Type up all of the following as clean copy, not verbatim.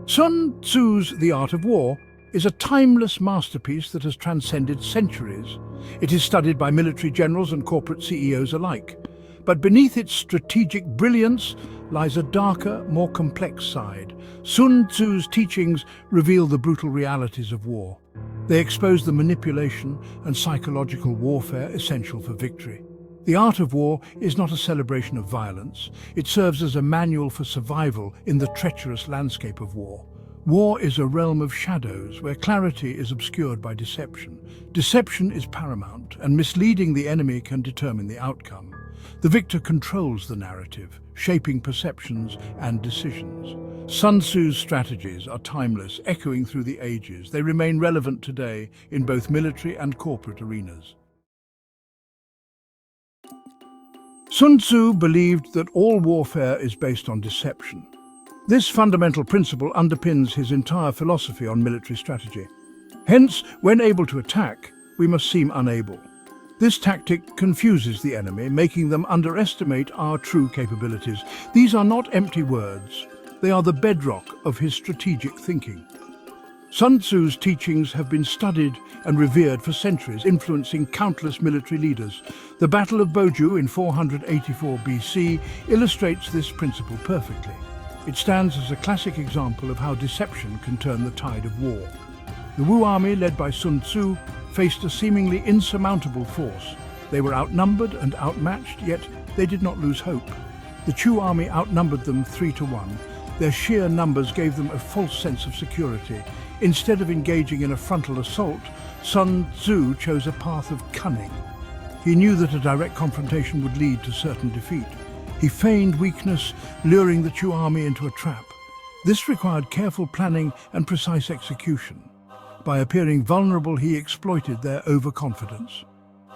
Sun Tzu's The Art of War is a timeless masterpiece that has transcended centuries. It is studied by military generals and corporate CEOs alike. But beneath its strategic brilliance lies a darker, more complex side. Sun Tzu's teachings reveal the brutal realities of war. They expose the manipulation and psychological warfare essential for victory. The art of war is not a celebration of violence. It serves as a manual for survival in the treacherous landscape of war. War is a realm of shadows where clarity is obscured by deception. Deception is paramount, and misleading the enemy can determine the outcome. The victor controls the narrative, shaping perceptions and decisions. Sun Tzu's strategies are timeless, echoing through the ages. They remain relevant today in both military and corporate arenas. Sun Tzu believed that all warfare is based on deception. This fundamental principle underpins his entire philosophy on military strategy. Hence, when able to attack, we must seem unable. This tactic confuses the enemy, making them underestimate our true capabilities. These are not empty words. They are the bedrock of his strategic thinking. Sun Tzu's teachings have been studied and revered for centuries, influencing countless military leaders. The Battle of Boju in 484 BC illustrates this principle perfectly. It stands as a classic example of how deception can turn the tide of war. The Wu army, led by Sun Tzu, faced a seemingly insurmountable force. They were outnumbered and outmatched, yet they did not lose hope. The Chu army outnumbered them 3-1. Their sheer numbers gave them a false sense of security. Instead of engaging in a frontal assault, Sun Tzu chose a path of cunning. He knew that a direct confrontation would lead to certain defeat. He feigned weakness, luring the Chu army into a trap. This required careful planning and precise execution. By appearing vulnerable, he exploited their overconfidence.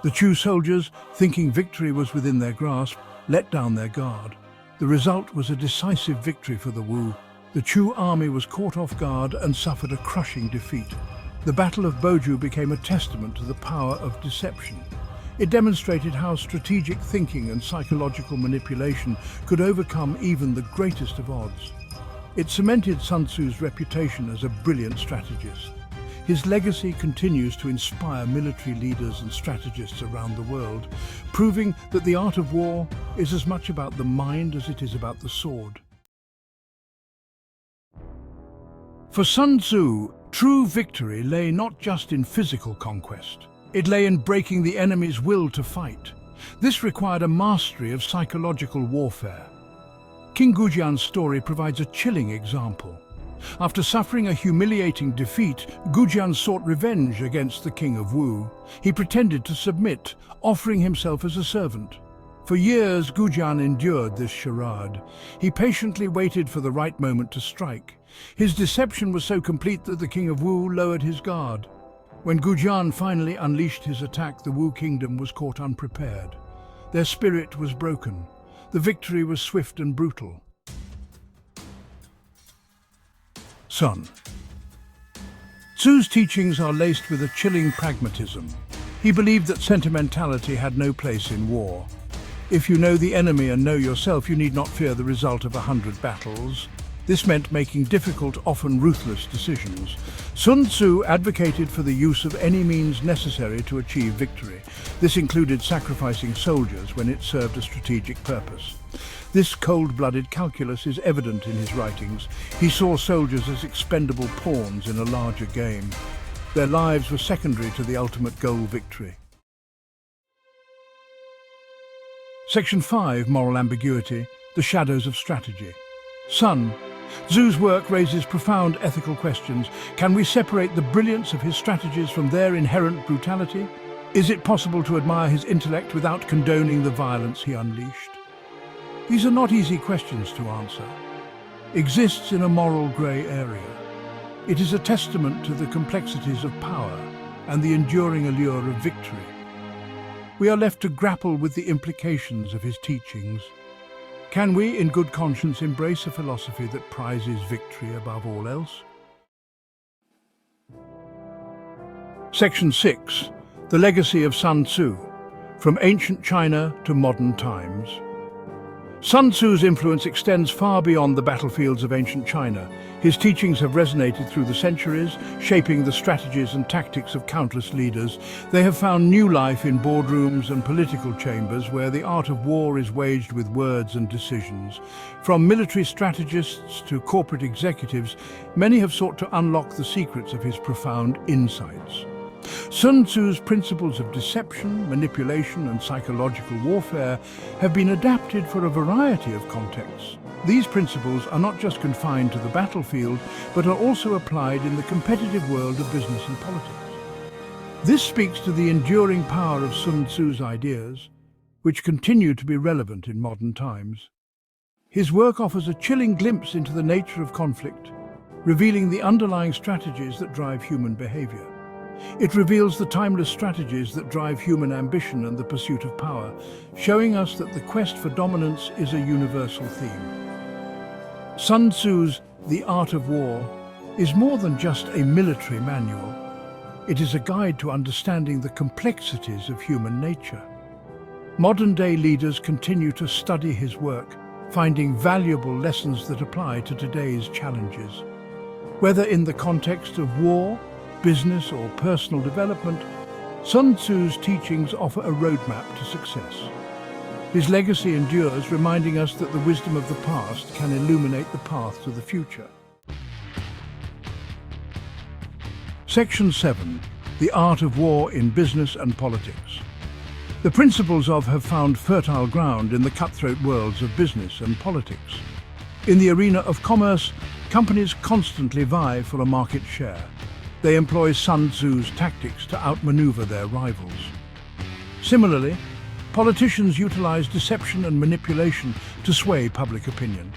The Chu soldiers, thinking victory was within their grasp, let down their guard. The result was a decisive victory for the Wu. The Chu army was caught off guard and suffered a crushing defeat. The Battle of Boju became a testament to the power of deception. It demonstrated how strategic thinking and psychological manipulation could overcome even the greatest of odds. It cemented Sun Tzu's reputation as a brilliant strategist. His legacy continues to inspire military leaders and strategists around the world, proving that the art of war is as much about the mind as it is about the sword. For Sun Tzu, true victory lay not just in physical conquest. It lay in breaking the enemy's will to fight. This required a mastery of psychological warfare. King Gujian's story provides a chilling example. After suffering a humiliating defeat, Gujian sought revenge against the king of Wu. He pretended to submit, offering himself as a servant. For years, Gujian endured this charade. He patiently waited for the right moment to strike. His deception was so complete that the king of Wu lowered his guard. When Gujian finally unleashed his attack, the Wu kingdom was caught unprepared. Their spirit was broken. The victory was swift and brutal. Sun Tzu's teachings are laced with a chilling pragmatism. He believed that sentimentality had no place in war. If you know the enemy and know yourself, you need not fear the result of 100 battles. This meant making difficult, often ruthless decisions. Sun Tzu advocated for the use of any means necessary to achieve victory. This included sacrificing soldiers when it served a strategic purpose. This cold-blooded calculus is evident in his writings. He saw soldiers as expendable pawns in a larger game. Their lives were secondary to the ultimate goal, victory. Section 5, Moral Ambiguity, The Shadows of Strategy. Sun Tzu's work raises profound ethical questions. Can we separate the brilliance of his strategies from their inherent brutality? Is it possible to admire his intellect without condoning the violence he unleashed? These are not easy questions to answer. Exists in a moral grey area. It is a testament to the complexities of power and the enduring allure of victory. We are left to grapple with the implications of his teachings. Can we, in good conscience, embrace a philosophy that prizes victory above all else? Section 6. The Legacy of Sun Tzu, From Ancient China to Modern Times. Sun Tzu's influence extends far beyond the battlefields of ancient China. His teachings have resonated through the centuries, shaping the strategies and tactics of countless leaders. They have found new life in boardrooms and political chambers where the art of war is waged with words and decisions. From military strategists to corporate executives, many have sought to unlock the secrets of his profound insights. Sun Tzu's principles of deception, manipulation, and psychological warfare have been adapted for a variety of contexts. These principles are not just confined to the battlefield, but are also applied in the competitive world of business and politics. This speaks to the enduring power of Sun Tzu's ideas, which continue to be relevant in modern times. His work offers a chilling glimpse into the nature of conflict, revealing the underlying strategies that drive human behavior. It reveals the timeless strategies that drive human ambition and the pursuit of power, showing us that the quest for dominance is a universal theme. Sun Tzu's The Art of War is more than just a military manual. It is a guide to understanding the complexities of human nature. Modern-day leaders continue to study his work, finding valuable lessons that apply to today's challenges. Whether in the context of war, business or personal development, Sun Tzu's teachings offer a roadmap to success. His legacy endures, reminding us that the wisdom of the past can illuminate the path to the future. Section 7. The Art of War in Business and Politics. The principles of have found fertile ground in the cutthroat worlds of business and politics. In the arena of commerce, companies constantly vie for a market share. They employ Sun Tzu's tactics to outmaneuver their rivals. Similarly, politicians utilize deception and manipulation to sway public opinion.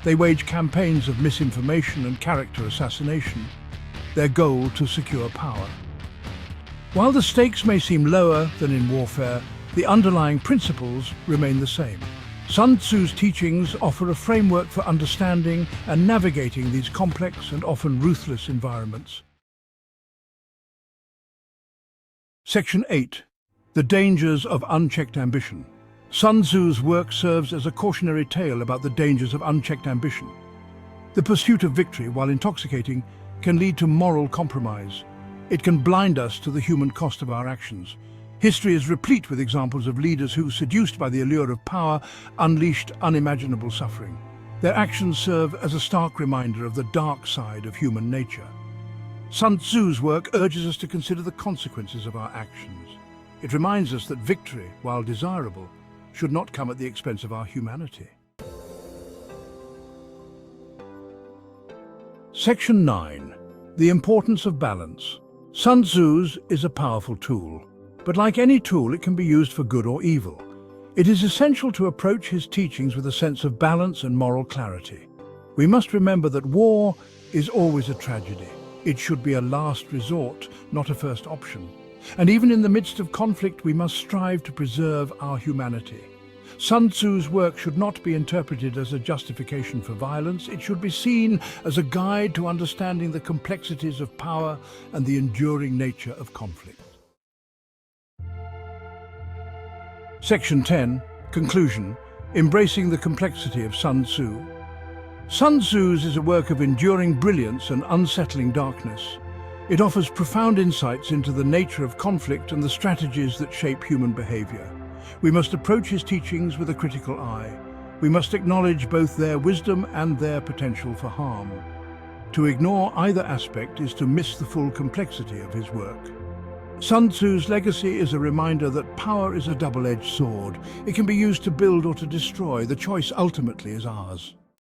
They wage campaigns of misinformation and character assassination, their goal to secure power. While the stakes may seem lower than in warfare, the underlying principles remain the same. Sun Tzu's teachings offer a framework for understanding and navigating these complex and often ruthless environments. Section 8. The Dangers of Unchecked Ambition. Sun Tzu's work serves as a cautionary tale about the dangers of unchecked ambition. The pursuit of victory, while intoxicating, can lead to moral compromise. It can blind us to the human cost of our actions. History is replete with examples of leaders who, seduced by the allure of power, unleashed unimaginable suffering. Their actions serve as a stark reminder of the dark side of human nature. Sun Tzu's work urges us to consider the consequences of our actions. It reminds us that victory, while desirable, should not come at the expense of our humanity. Section 9. The Importance of Balance. Sun Tzu's is a powerful tool, but like any tool, it can be used for good or evil. It is essential to approach his teachings with a sense of balance and moral clarity. We must remember that war is always a tragedy. It should be a last resort, not a first option. And even in the midst of conflict, we must strive to preserve our humanity. Sun Tzu's work should not be interpreted as a justification for violence. It should be seen as a guide to understanding the complexities of power and the enduring nature of conflict. Section 10. Conclusion. Embracing the Complexity of Sun Tzu. Sun Tzu's is a work of enduring brilliance and unsettling darkness. It offers profound insights into the nature of conflict and the strategies that shape human behavior. We must approach his teachings with a critical eye. We must acknowledge both their wisdom and their potential for harm. To ignore either aspect is to miss the full complexity of his work. Sun Tzu's legacy is a reminder that power is a double-edged sword. It can be used to build or to destroy. The choice ultimately is ours.